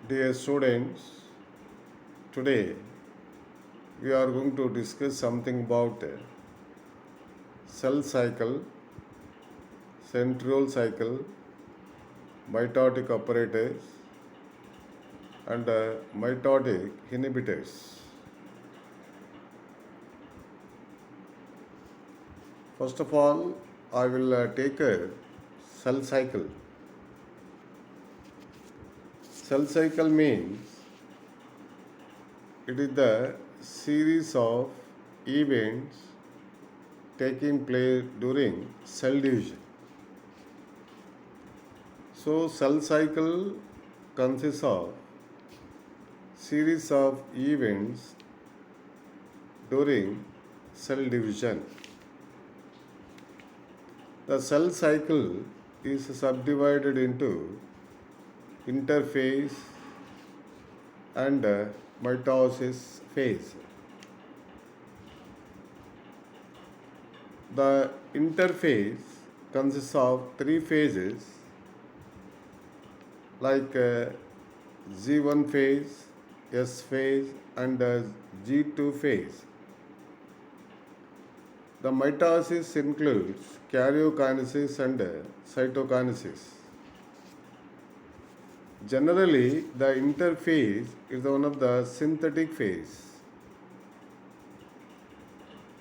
Dear students, today we are going to discuss something about cell cycle, centriole cycle, mitotic apparatus, and mitotic inhibitors. First of all, I will take a cell cycle. Cell cycle means it is the series of events taking place during cell division. So, cell cycle consists of series of events during cell division. The cell cycle is subdivided into interphase and mitosis phase. The interphase consists of three phases like G1 phase, S phase, and G2 phase. The mitosis includes karyokinesis and cytokinesis. Generally, the interphase is one of the synthetic phase.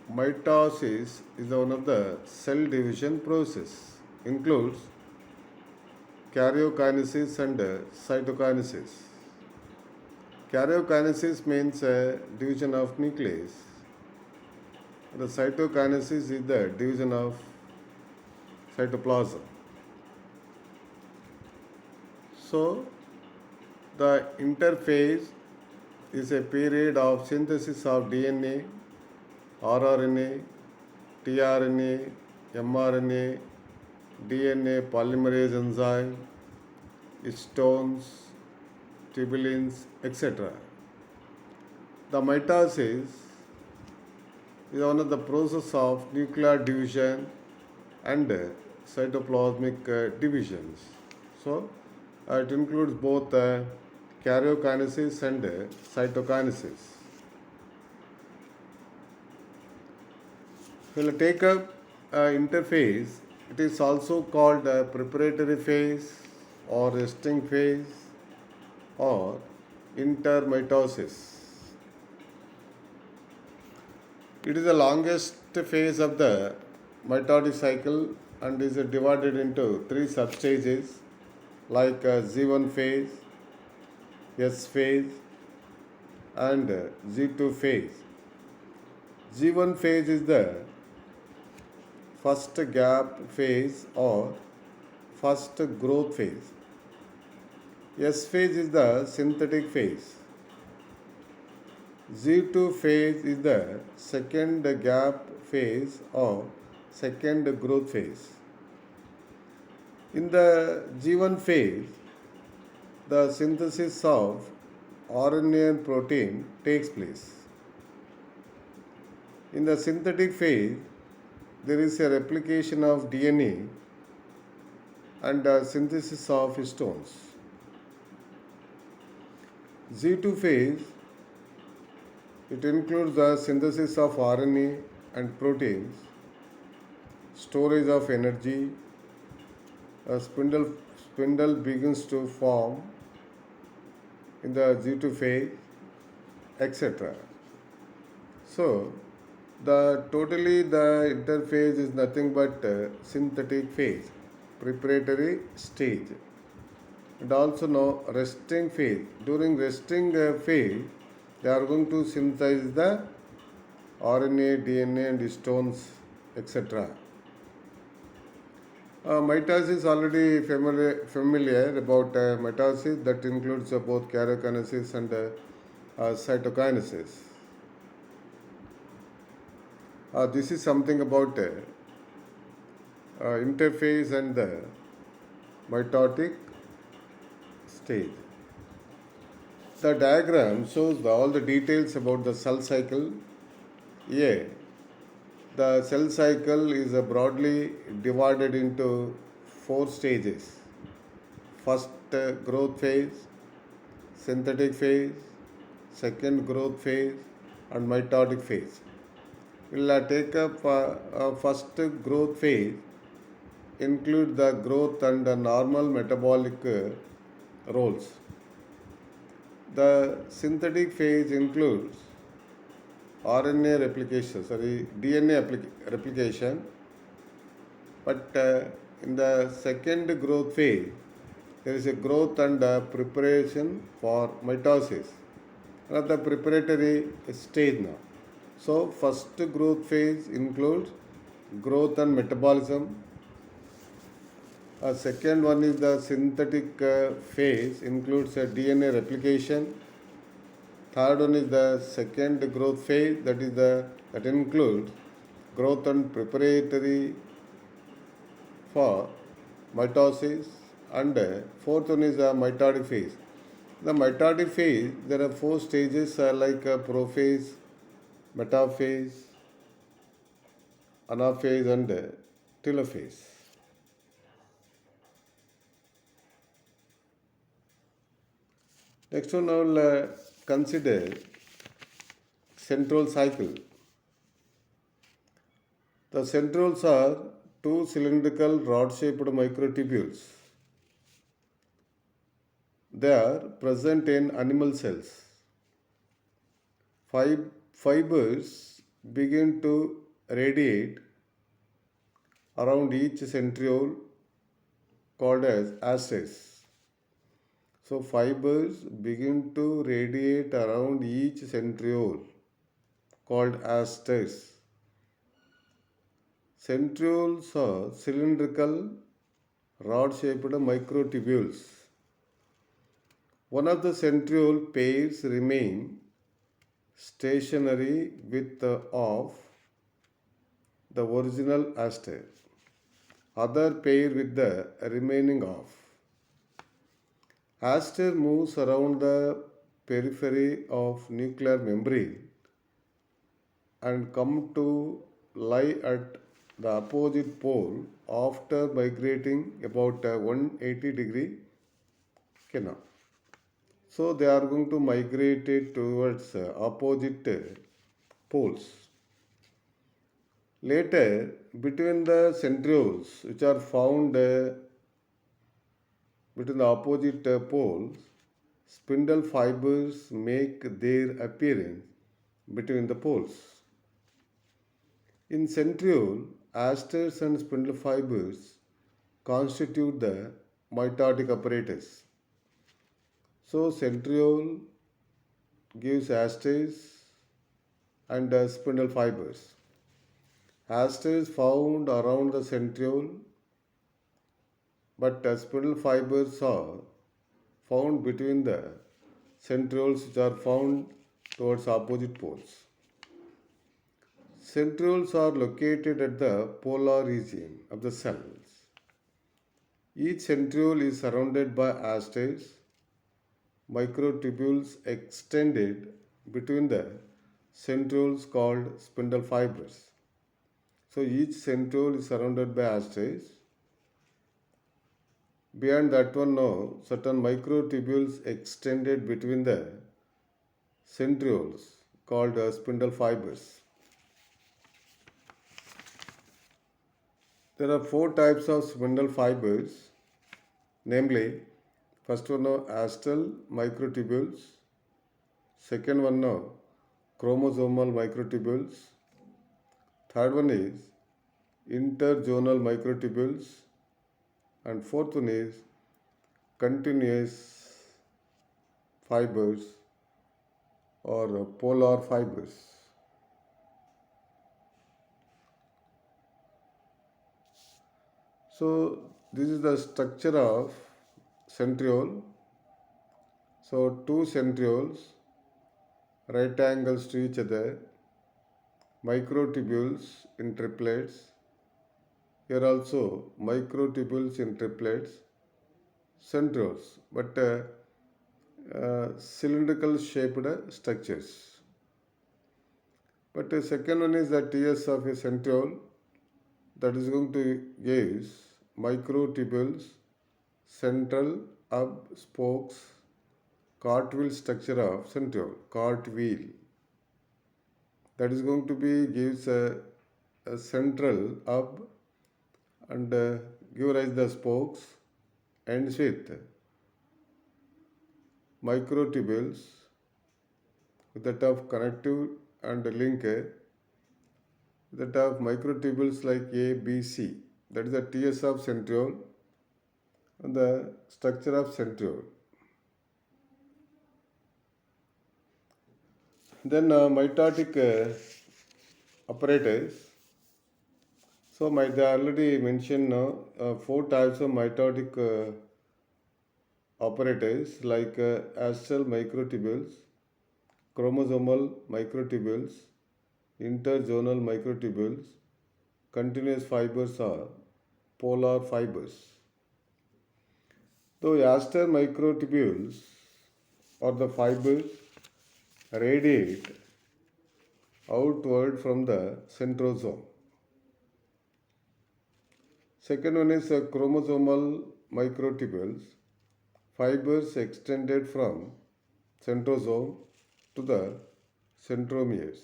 Mitosis is one of the cell division process, includes karyokinesis and cytokinesis. Karyokinesis means division of nucleus. The cytokinesis is the division of cytoplasm. So, the interphase is a period of synthesis of DNA, rRNA, tRNA, mRNA, DNA polymerase enzyme, histones, tubulins, etc. The mitosis is one of the process of nuclear division and cytoplasmic divisions. So, it includes both karyokinesis and cytokinesis. We'll take up interphase. It is also called preparatory phase or resting phase or intermitosis. It is the longest phase of the mitotic cycle and is divided into three substages like Z1 phase, S phase, and Z2 phase. Z1 phase is the first gap phase or first growth phase. S phase is the synthetic phase. Z2 phase is the second gap phase or second growth phase. In the G1 phase, the synthesis of RNA and protein takes place. In the synthetic phase, there is a replication of DNA and a synthesis of histones. Z2 phase, it includes the synthesis of RNA and proteins, storage of energy, a spindle begins to form in the Z2 phase, etc. So, the interphase is nothing but synthetic phase, preparatory stage, and also now resting phase. During resting phase, they are going to synthesize the RNA, DNA, and histones, etc. Mitosis already familiar about mitosis that includes both karyokinesis and cytokinesis. This is something about interphase and the mitotic stage. The diagram shows all the details about the cell cycle. Here, the cell cycle is broadly divided into four stages. First growth phase, synthetic phase, second growth phase, and mitotic phase. We'll take up first growth phase, include the growth and the normal metabolic roles. The synthetic phase includes DNA replication, but in the second growth phase, there is a growth and preparation for mitosis. Another preparatory stage now. So, first growth phase includes growth and metabolism. Second one is the synthetic phase, includes DNA replication. Third one is the second growth phase, that includes growth and preparatory for mitosis, and fourth one is the mitotic phase. The mitotic phase, there are four stages like prophase, metaphase, anaphase, and telophase. Next one, I will consider centriole cycle. The centrioles are two cylindrical rod-shaped microtubules. They are present in animal cells. Fibers begin to radiate around each centriole called as astes. So fibers begin to radiate around each centriole called astes. Centrioles are cylindrical rod-shaped microtubules. One of the centriole pairs remain stationary with of the original aster. Other pair with the remaining of. Aster moves around the periphery of nuclear membrane and come to lie at the opposite pole after migrating about 180-degree canal. So they are going to migrate it towards opposite poles. Later, between the centrioles, which are found between the opposite poles, spindle fibers make their appearance between the poles. In centriole, asters and spindle fibers constitute the mitotic apparatus. So centriole gives asters and spindle fibers. Asters found around the centriole, but spindle fibers are found between the centrioles, which are found towards opposite poles. Centrioles are located at the polar region of the cells. Each centriole is surrounded by asters, microtubules extended between the centrioles called spindle fibers. So each centriole is surrounded by asters. Beyond that one now, certain microtubules extended between the centrioles called spindle fibers. There are four types of spindle fibers, namely, first one now astral microtubules, second one now chromosomal microtubules, third one is interzonal microtubules, and fourth one is continuous fibers or polar fibers. So this is the structure of centriole. So two centrioles, right angles to each other, microtubules in triplets. Here also microtubules in triplets, centrioles, but cylindrical shaped structures. But the second one is the TS of a centriole, that is going to give microtubules, central hub spokes cartwheel structure of centriole. Cartwheel. That is going to be gives a central hub and give rise the spokes, ends with microtubules with that of connective and link that of microtubules like A, B, C. That is the TS of centriole and the structure of centriole. Then mitotic apparatus. So they already mentioned now four types of mitotic apparatus like astral microtubules, chromosomal microtubules, interzonal microtubules, continuous fibers or polar fibers. The aster microtubules or the fibers radiate outward from the centrosome. Second one is chromosomal microtubules, fibers extended from centrosome to the centromeres.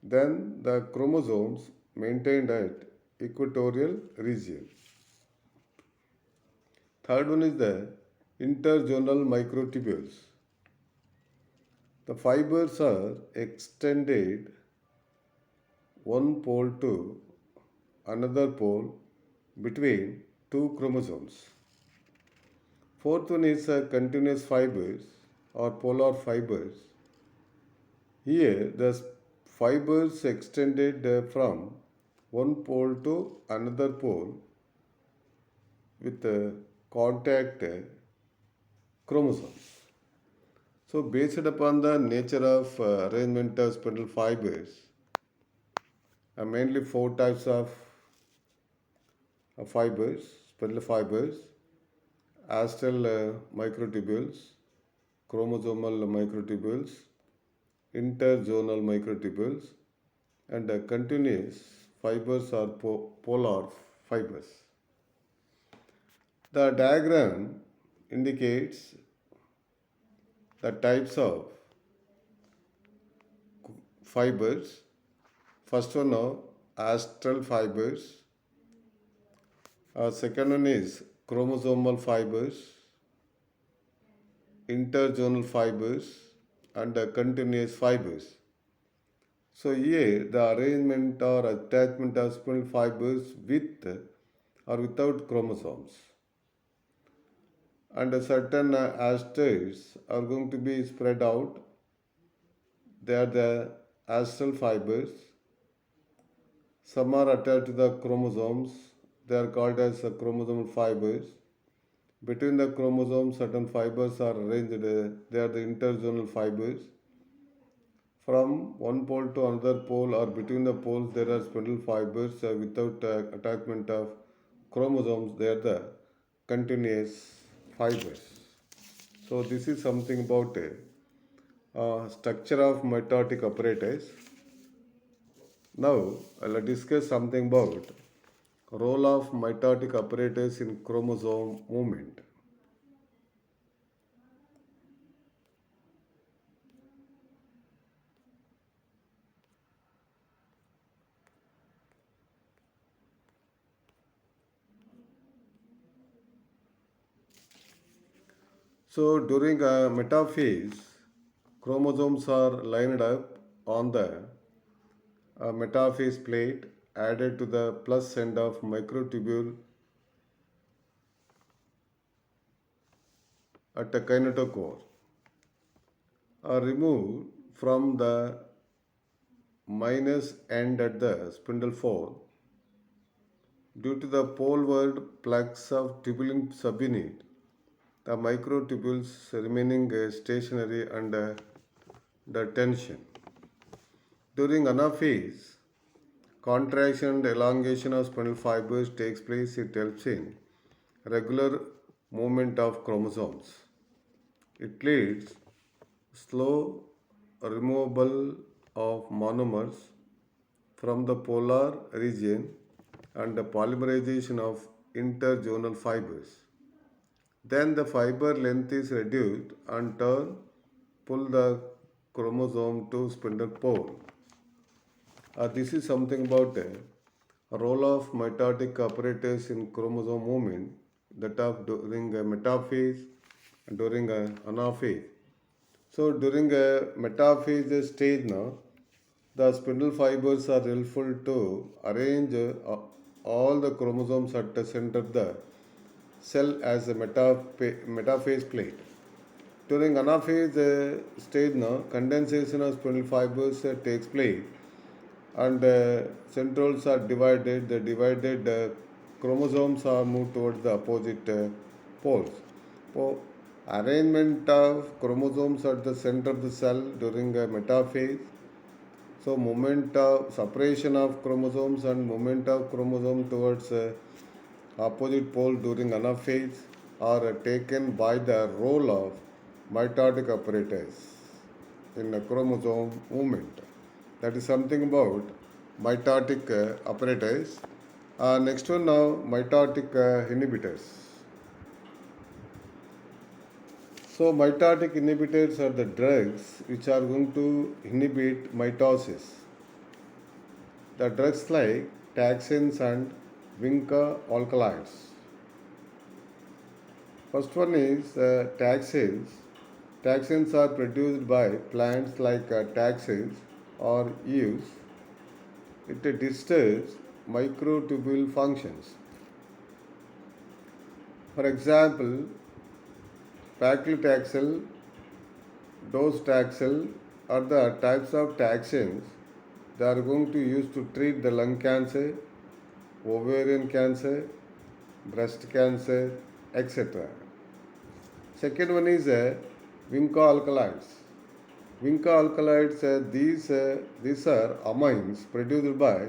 Then the chromosomes maintained at equatorial region. Third one is the interzonal microtubules. The fibers are extended one pole to another pole between two chromosomes. Fourth one is continuous fibers or polar fibers. Here the fibers extended from one pole to another pole with contact chromosomes. So based upon the nature of arrangement of spindle fibers, mainly four types of fibers, spindle fibers, astral microtubules, chromosomal microtubules, interzonal microtubules, and continuous fibers or polar fibers. The diagram indicates the types of fibers. First one now astral fibers. Second one is chromosomal fibers, interzonal fibers, and continuous fibers. So here the arrangement or attachment of spindle fibers with or without chromosomes. And certain asters are going to be spread out. They are the astral fibers. Some are attached to the chromosomes. They are called as chromosomal fibers. Between the chromosomes, certain fibers are arranged. They are the interzonal fibers. From one pole to another pole or between the poles, there are spindle fibers without attachment of chromosomes. They are the continuous fibers. So this is something about structure of mitotic apparatus. Now I'll discuss something about role of mitotic apparatus in chromosome movement. So during a metaphase, chromosomes are lined up on the metaphase plate added to the plus end of microtubule at the kinetochore are removed from the minus end at the spindle fold due to the poleward plugs of tubulin subunit, the microtubules remaining stationary under the tension. During anaphase, contraction and elongation of spindle fibers takes place. It helps in regular movement of chromosomes. It leads slow removal of monomers from the polar region and the polymerization of interzonal fibers. Then the fiber length is reduced and turn pull the chromosome to spindle pole. This is something about a role of mitotic apparatus in chromosome movement that of during a metaphase and during a anaphase. So during a metaphase stage now, the spindle fibers are helpful to arrange all the chromosomes at the center of the cell as a metaphase plate. During anaphase stage now, condensation of spindle fibers takes place and centrioles are divided. The divided chromosomes are moved towards the opposite poles. So, arrangement of chromosomes at the center of the cell during a metaphase. So, movement of separation of chromosomes and movement of chromosome towards opposite pole during anaphase are taken by the role of mitotic apparatus in a chromosome movement. That is something about mitotic apparatus. Next one now, mitotic inhibitors. So mitotic inhibitors are the drugs which are going to inhibit mitosis. The drugs like taxanes and vinca alkaloids. First one is taxanes. Taxanes are produced by plants like taxanes or leaves. It disturbs microtubule functions. For example, paclitaxel, docetaxel are the types of taxanes they are going to use to treat the lung cancer, ovarian cancer, breast cancer, etc. Second one is vinca alkaloids. Vinca alkaloids, these are amines produced by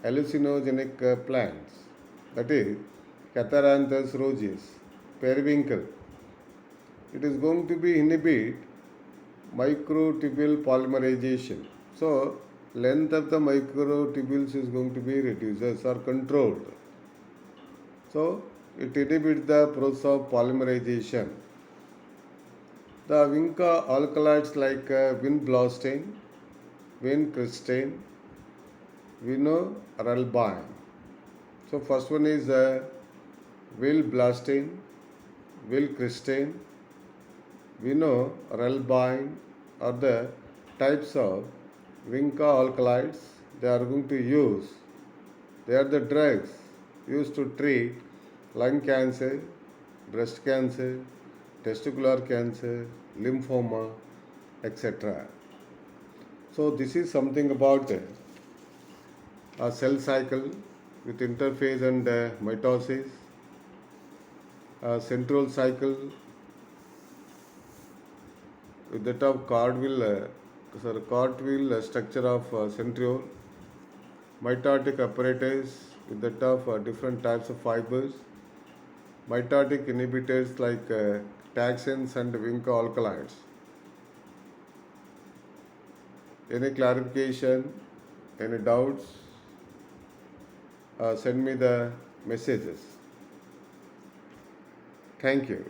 hallucinogenic plants, that is, Catharanthus roseus, periwinkle. It is going to be inhibit microtubule polymerization. So, length of the microtubules is going to be reduced or controlled. So, it inhibits the process of polymerization. The vinca alkaloids like vinblastine, vincristine, vinorelbine. So first one is vinblastine, vincristine, vinorelbine are the types of vinca alkaloids they are going to use. They are the drugs used to treat lung cancer, breast cancer, testicular cancer, lymphoma, etc. So this is something about a cell cycle with interphase and mitosis, a centriole cycle with that of cartwheel structure of centriole, mitotic apparatus with that of different types of fibers, mitotic inhibitors like taxanes and vinca alkaloids. Any clarification, any doubts, send me the messages. Thank you.